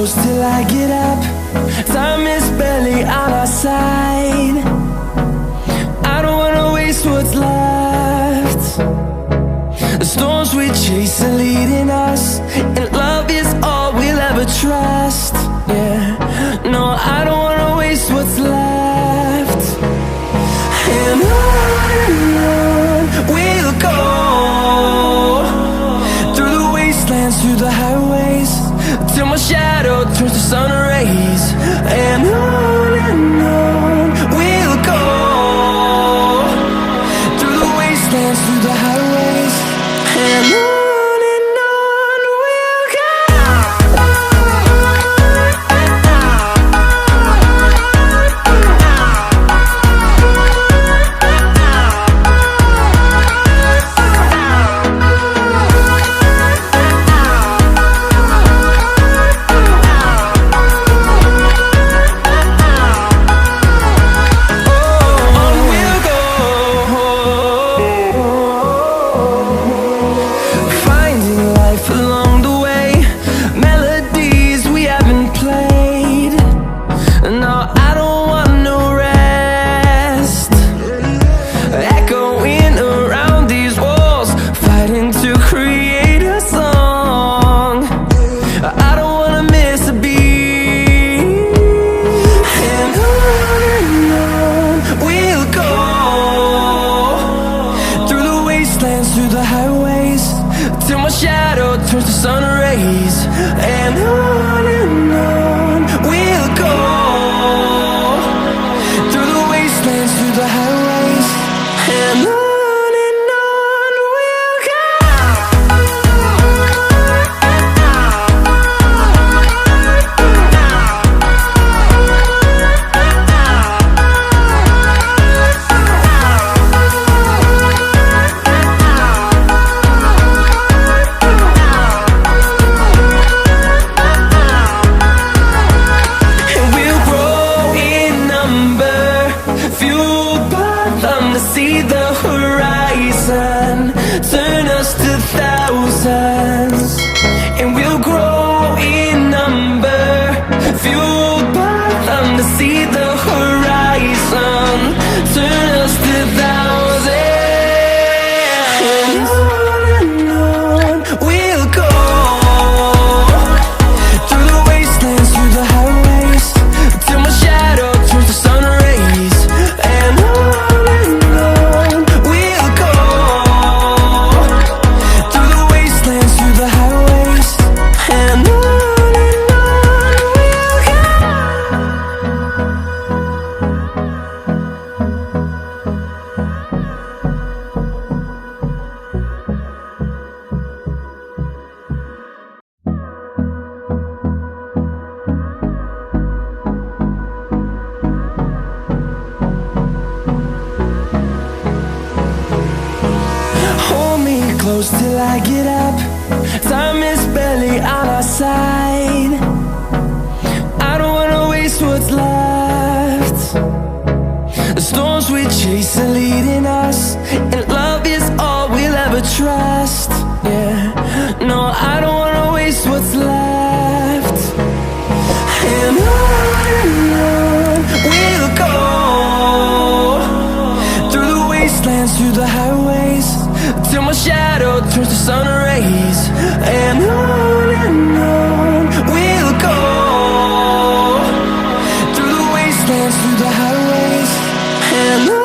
close till I get up. Time is barely on our side. I don't wanna waste what's left. The storms we chase are leading us, and love is all we'll ever trust. Yeah, no, I don't wanna waste what's left. And on we'll go, through the wastelands, through the highways, till my shadow turns to sun rays. And on we'll go, through the wastelands, through the highways, and on we'll go. Through the highways, till my shadow turns to sun rays. And on we'll go, through the wastelands, through the highways, and on we'll go. See the horizon turn us to thousands, and we'll grow in number, fueled by them. To see the horizon turn us to thousands, and on we'll go, through the wastelands, through the highways, till my shadow turns to sun rays. And close till I get up. Time is barely on our side. I don't wanna waste what's left. The storms we chase are leading us, and love is all we'll ever trust. Yeah, no, I don't wanna waste what's left. And on we'll go, through the wastelands, through the highways, till my shadow turns to sun rays. And on we'll go, through the wastelands, through the highways, and on.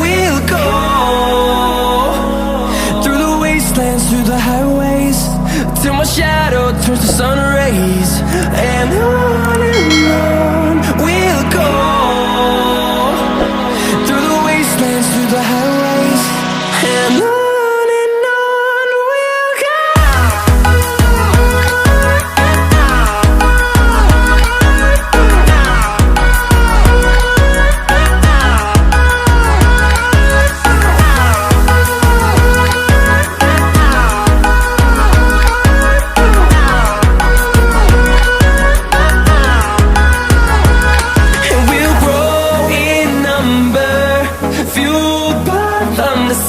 We and on we'll go, through the wastelands, through the highways, and on we'll go.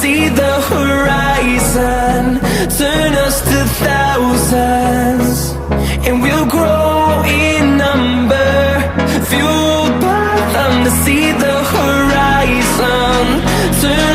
See the horizon turn us to thousands, and we'll grow in number, fueled by them to see the horizon turn